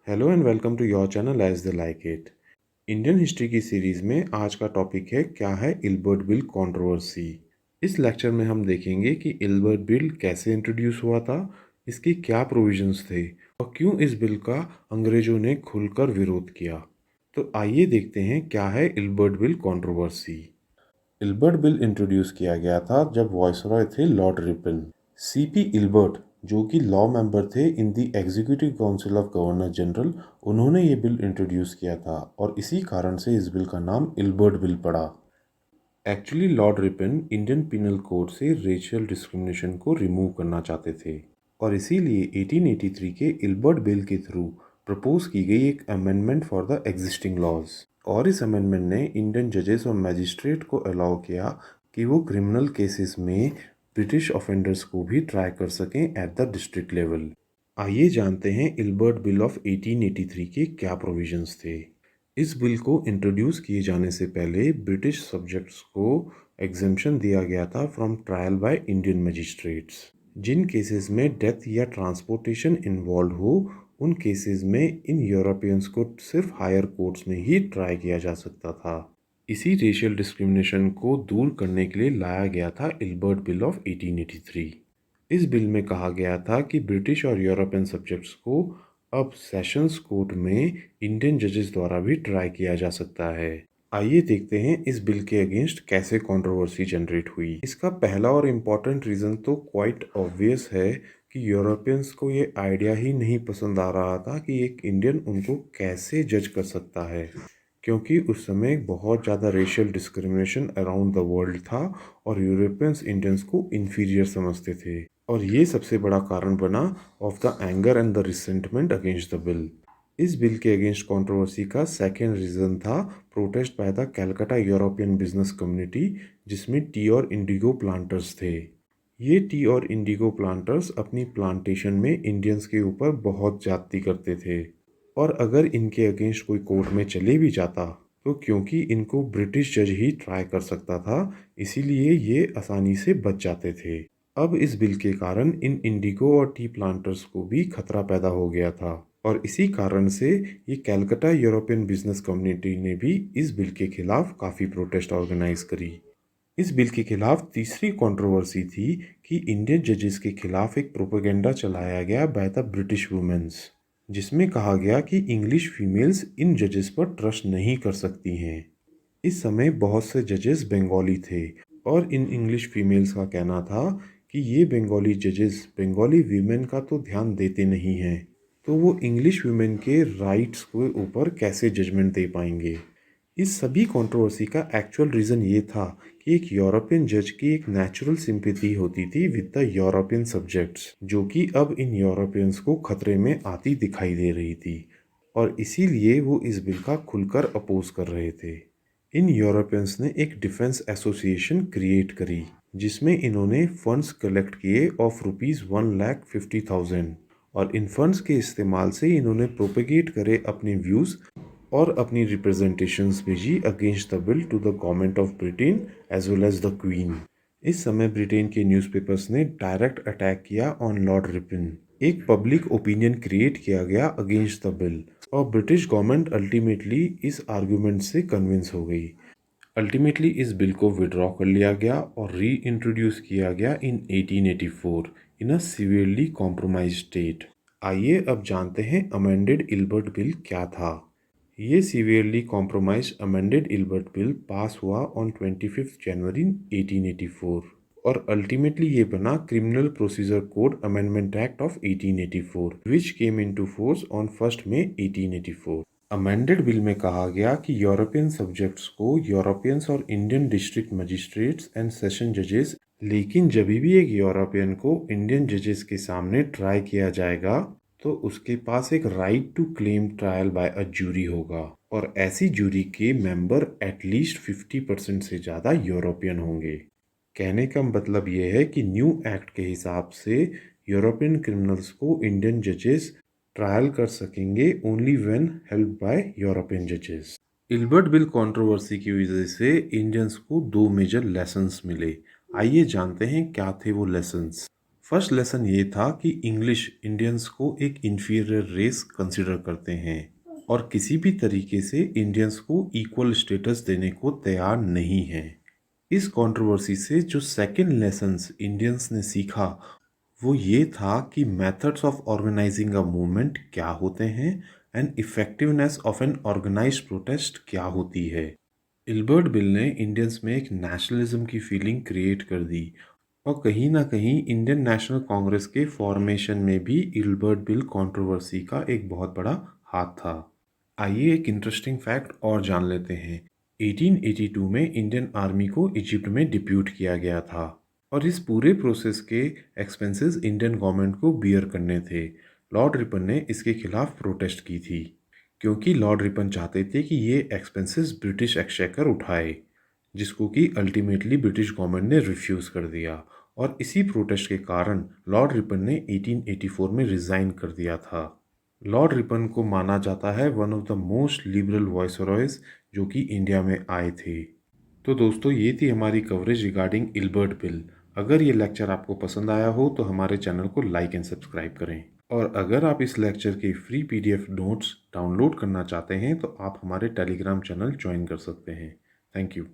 Hello and welcome to your channel as the like it. Indian history की series में आज का topic है क्या है इल्बर्ट बिल कंट्रोवर्सी। इस लेक्चर में हम देखेंगे कि इल्बर्ट बिल कैसे इंट्रोड्यूस हुआ था, इसके क्या प्रोविजंस थे और क्यों इस बिल का अंग्रेजों ने खुलकर विरोध किया। तो आइए देखते हैं क्या है Ilbert bill controversy. Ilbert bill introduce किया गया था जब वायसरॉय थे लॉर्ड रिपन। सीपी इल्बर्ट, जो कि लॉ मेंबर थे in the executive council of governor general, उन्होंने ये बिल इंट्रोड्यूस किया था और इसी कारण से इस बिल का नाम इल्बर्ट बिल पड़ा। Actually Lord Ripon Indian penal code से रेशियल डिस्क्रिमिनेशन को रिमूव करना चाहते थे और इसीलिए 1883 के इल्बर्ट बिल के थ्रू प्रपोज की गई एक amendment for the existing laws. और इस अमेंडमेंट ने इंडियन जजेस और मैजिस्ट्रेट को अलाउ किया कि वो क्रिमिनल केसेस में ब्रिटिश ऑफेंडर्स को भी ट्राई कर सकें एट द डिस्ट्रिक्ट लेवल। आइए जानते हैं इल्बर्ट बिल ऑफ 1883 के क्या प्रोविजंस थे। इस बिल को इंट्रोड्यूस किए जाने से पहले ब्रिटिश सब्जेक्ट्स को एग्जेम्पशन दिया गया था from trial by Indian magistrates. जिन केसेस में डेथ या ट्रांसपोर्टेशन इन्वॉल्व हो, उन केसेस में इन यूरोपियंस को सिर्फ हायर कोर्ट्स में ही ट्राई किया जा सकता था। इसी रेशियल डिस्क्रिमिनेशन को दूर करने के लिए लाया गया था इल्बर्ट बिल ऑफ 1883। इस बिल में कहा गया था कि ब्रिटिश और यूरोपियन सब्जेक्ट्स को अब सेशंस कोर्ट में इंडियन जजेस द्वारा भी ट्राई किया जा सकता है। आइए देखते हैं इस बिल के अगेंस्ट कैसे कंट्रोवर्सी जनरेट हुई। इसका पहला और इम्पॉर्टेंट रीज़न तो क्वाइट ऑब्वियस है कि यूरोपियंस को ये आइडिया ही नहीं पसंद आ रहा था कि एक इंडियन उनको कैसे जज कर सकता है, क्योंकि उस समय बहुत ज़्यादा racial discrimination around the world था और यूरोपियंस इंडियंस को इन्फीरियर समझते थे। और ये सबसे बड़ा कारण बना of the anger and the resentment against the bill. इस बिल के अगेंस्ट कंट्रोवर्सी का सेकेंड रीज़न था protest by the Calcutta European business community, जिसमें टी और इंडिगो प्लांटर्स थे। ये टी और इंडिगो प्लांटर्स अपनी प्लांटेशन में इंडियंस के ऊपर बहुत ज्यादती करते थे और अगर इनके अगेंस्ट कोई कोर्ट में चले भी जाता तो क्योंकि इनको ब्रिटिश जज ही ट्राई कर सकता था, इसीलिए ये आसानी से बच जाते थे। अब इस बिल के कारण इन इंडिगो और टी प्लांटर्स को भी खतरा पैदा हो गया था और इसी कारण से ये कैलकाटा यूरोपियन बिजनेस कम्युनिटी ने भी इस बिल के खिलाफ काफ़ी प्रोटेस्ट ऑर्गेनाइज करी। इस बिल के खिलाफ तीसरी कंट्रोवर्सी थी कि इंडियन जजेस के खिलाफ एक प्रोपेगेंडा चलाया गया बाय द ब्रिटिश वुमेन्स, जिसमें कहा गया कि इंग्लिश फीमेल्स इन जजेस पर ट्रस्ट नहीं कर सकती हैं। इस समय बहुत से जजेस बंगाली थे और इन इंग्लिश फीमेल्स का कहना था कि ये बंगाली जजेस बंगाली वीमेन का तो ध्यान देते नहीं हैं, तो वो इंग्लिश वीमेन के राइट्स के ऊपर कैसे जजमेंट दे पाएंगे। इस सभी कंट्रोवर्सी का एक्चुअल रीज़न ये था कि एक यूरोपियन जज की एक नेचुरल सिंपैथी होती थी विद द यूरोपियन सब्जेक्ट्स, जो कि अब इन यूरोपियंस को खतरे में आती दिखाई दे रही थी और इसीलिए वो इस बिल का खुलकर अपोज कर रहे थे। इन यूरोपियंस ने एक डिफेंस एसोसिएशन क्रिएट करी जिसमें इन्होंने फंड्स कलेक्ट किए ऑफ ₹1,50,000 और इन फंड्स के इस्तेमाल से इन्होंने प्रोपेगेट करे अपने व्यूज़ और अपनी रिप्रेजेंटेशंस भेजी against the bill to the government of Britain as well as the queen. इस समय ब्रिटेन के न्यूज़पेपर्स ने डायरेक्ट अटैक किया ऑन लॉर्ड रिपन। एक पब्लिक ओपिनियन क्रिएट किया गया अगेंस्ट द बिल और ब्रिटिश गवर्नमेंट अल्टीमेटली इस आर्गुमेंट से कन्विंस हो गई। अल्टीमेटली इस बिल को विड्रॉ कर लिया गया और री इंट्रोड्यूस किया गया इन 1884 इन अ सीवियरली कॉम्प्रोमाइज स्टेट। आइए अब जानते हैं अमेंडेड इल्बर्ट बिल क्या था। ये severely compromised amended Ilbert bill pass हुआ ऑन 25 जनवरी 1884 और अल्टीमेटली ये बना criminal procedure code amendment act of 1884 which came into force on 1 May 1884। Amended bill में कहा गया कि यूरोपियन सब्जेक्ट्स को यूरोपियंस और Indian district magistrates and session जजेस, लेकिन जब भी एक यूरोपियन को इंडियन जजेस के सामने ट्राई किया जाएगा तो उसके पास एक right to claim trial by a jury होगा और ऐसी जूरी के मेंबर एटलीस्ट 50% से ज़्यादा यूरोपियन होंगे। कहने का मतलब ये है कि न्यू एक्ट के हिसाब से यूरोपियन क्रिमिनल्स को इंडियन जजेस ट्रायल कर सकेंगे only when help by European जजेस। इल्बर्ट बिल कंट्रोवर्सी की वजह से इंडियंस को दो मेजर लेसन्स मिले। आइए जानते हैं क्या थे वो लेसन्स। फर्स्ट लेसन ये था कि इंग्लिश इंडियंस को एक इन्फीरियर रेस कंसिडर करते हैं और किसी भी तरीके से इंडियंस को इक्वल स्टेटस देने को तैयार नहीं है। इस कंट्रोवर्सी से जो सेकंड लेसन्स इंडियंस ने सीखा वो ये था कि methods of organising a movement क्या होते हैं and effectiveness of an organised protest क्या होती है। इल्बर्ट बिल ने इंडियंस में एक नेशनलिज्म की फीलिंग क्रिएट कर दी और कहीं ना कहीं इंडियन नेशनल कांग्रेस के फॉर्मेशन में भी इल्बर्ट बिल कंट्रोवर्सी का एक बहुत बड़ा हाथ था। आइए एक इंटरेस्टिंग फैक्ट और जान लेते हैं। 1882 में इंडियन आर्मी को इजिप्ट में डिप्यूट किया गया था और इस पूरे प्रोसेस के एक्सपेंसेस इंडियन गवर्नमेंट को बियर करने थे। लॉर्ड रिपन ने इसके खिलाफ प्रोटेस्ट की थी क्योंकि लॉर्ड रिपन चाहते थे कि ये एक्सपेंसेस ब्रिटिश एक्सचेकर उठाए, जिसको कि अल्टीमेटली ब्रिटिश गवर्नमेंट ने रिफ्यूज़ कर दिया और इसी प्रोटेस्ट के कारण लॉर्ड रिपन ने 1884 में रिज़ाइन कर दिया था। लॉर्ड रिपन को माना जाता है one of the most liberal viceroys जो कि इंडिया में आए थे। तो दोस्तों ये थी हमारी कवरेज रिगार्डिंग इल्बर्ट बिल। अगर ये लेक्चर आपको पसंद आया हो तो हमारे चैनल को लाइक एंड सब्सक्राइब करें और अगर आप इस लेक्चर के फ्री पीडीएफ नोट्स डाउनलोड करना चाहते हैं तो आप हमारे टेलीग्राम चैनल ज्वाइन कर सकते हैं। Thank you.